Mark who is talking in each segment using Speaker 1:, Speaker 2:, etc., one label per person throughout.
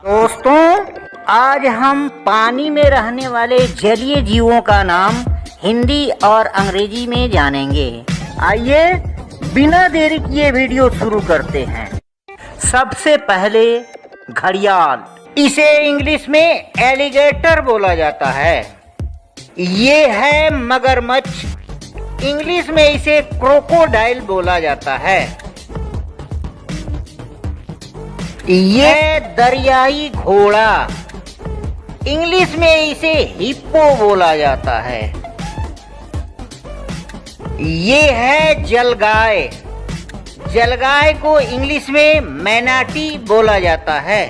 Speaker 1: दोस्तों, आज हम पानी में रहने वाले जलीय जीवों का नाम हिंदी और अंग्रेजी में जानेंगे। आइए बिना देरी किए वीडियो शुरू करते हैं। सबसे पहले घड़ियाल, इसे इंग्लिश में एलिगेटर बोला जाता है। ये है मगरमच्छ, इंग्लिश में इसे क्रोकोडाइल बोला जाता है। ये दरियाई घोड़ा, इंग्लिश में इसे हिप्पो बोला जाता है। ये है जलगाय, जलगाय को इंग्लिश में मैनाटी बोला जाता है।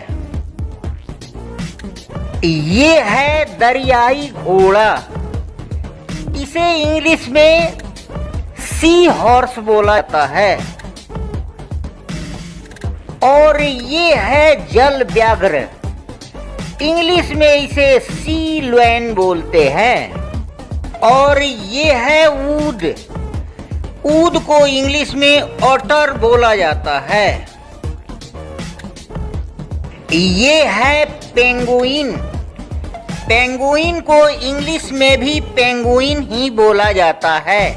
Speaker 1: ये है दरियाई घोड़ा, इसे इंग्लिश में सी हॉर्स बोला जाता है। और ये है जल व्याघ्र, इंग्लिश में इसे सी लॉयन बोलते हैं। और ये है ऊद, ऊद को इंग्लिश में ऑटर बोला जाता है। ये है पेंगुइन, पेंगुइन को इंग्लिश में भी पेंगुइन ही बोला जाता है।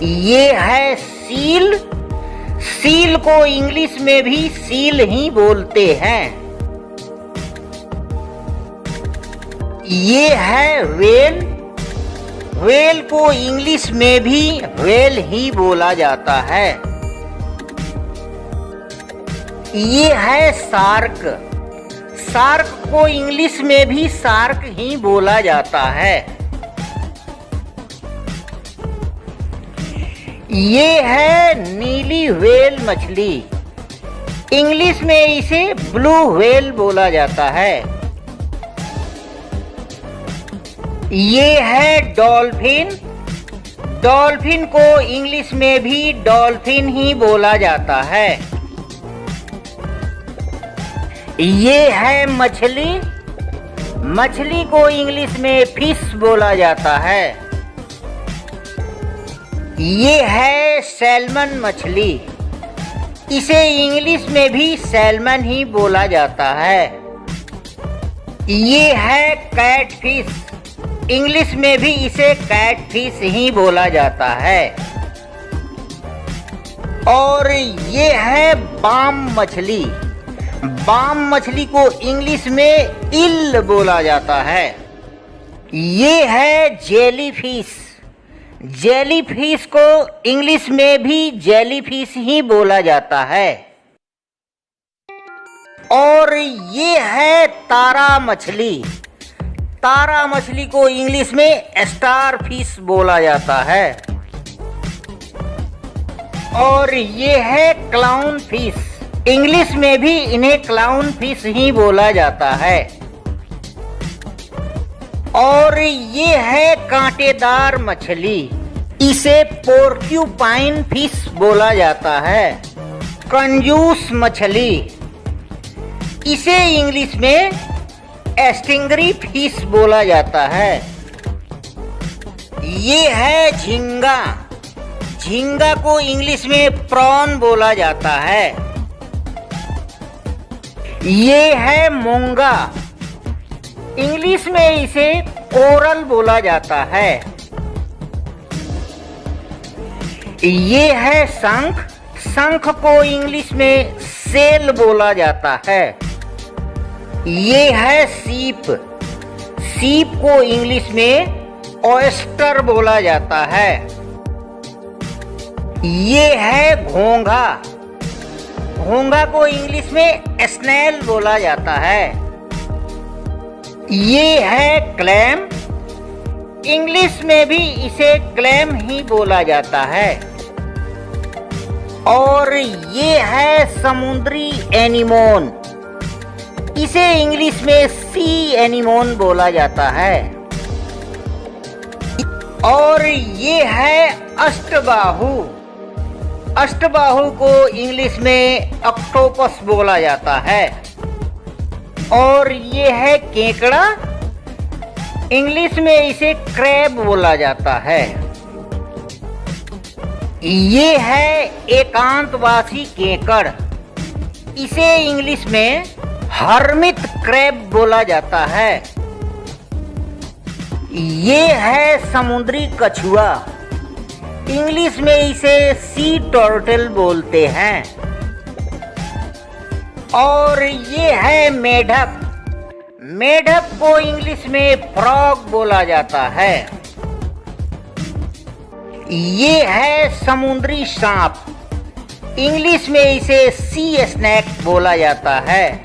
Speaker 1: ये है सील, सील को इंग्लिश में भी सील ही बोलते हैं। ये है व्हेल, व्हेल को इंग्लिश में भी व्हेल ही बोला जाता है। ये है शार्क, शार्क को इंग्लिश में भी शार्क ही बोला जाता है। ये है नीली व्हेल मछली, इंग्लिश में इसे ब्लू व्हेल बोला जाता है। ये है डॉल्फिन, डॉल्फिन को इंग्लिश में भी डॉल्फिन ही बोला जाता है। ये है मछली, मछली को इंग्लिश में फिश बोला जाता है। ये है सैल्मन मछली, इसे इंग्लिश में भी सैल्मन ही बोला जाता है। ये है कैटफिश, इंग्लिश में भी इसे कैटफिश ही बोला जाता है। और ये है बाम मछली, बाम मछली को इंग्लिश में इल बोला जाता है। ये है जेलीफिश, जेलीफिश को इंग्लिश में भी जेलीफिश ही बोला जाता है। और ये है तारा मछली, तारा मछली को इंग्लिश में स्टार फिश बोला जाता है। और ये है क्लाउन फिश, इंग्लिश में भी इन्हें क्लाउन फिश ही बोला जाता है। और ये है कांटेदार मछली, इसे पोर्क्यूपाइन फिश बोला जाता है। कंजूस मछली, इसे इंग्लिश में स्टिंगरी फिश बोला जाता है। ये है झींगा, झींगा को इंग्लिश में प्रॉन बोला जाता है। ये है मूंगा, इंग्लिश में इसे कोरल बोला जाता है। ये है शंख, शंख को इंग्लिश में सेल बोला जाता है। ये है सीप, सीप को इंग्लिश में ऑयस्टर बोला जाता है। ये है घोंघा, घोंघा को इंग्लिश में स्नेल बोला जाता है। ये है क्लैम, इंग्लिश में भी इसे क्लैम ही बोला जाता है। और ये है समुद्री एनीमोन, इसे इंग्लिश में सी एनीमोन बोला जाता है। और ये है अष्टबाहु, अष्टबाहु को इंग्लिश में ऑक्टोपस बोला जाता है। और ये है केकड़ा, इंग्लिश में इसे क्रैब बोला जाता है। ये है एकांतवासी केकड़, इसे इंग्लिश में हर्मिट क्रैब बोला जाता है। ये है समुद्री कछुआ, इंग्लिश में इसे सी टर्टल बोलते हैं। और ये है मेढक, मेढक को इंग्लिश में फ्रॉग बोला जाता है। ये है समुद्री सांप, इंग्लिश में इसे सी स्नेक बोला जाता है।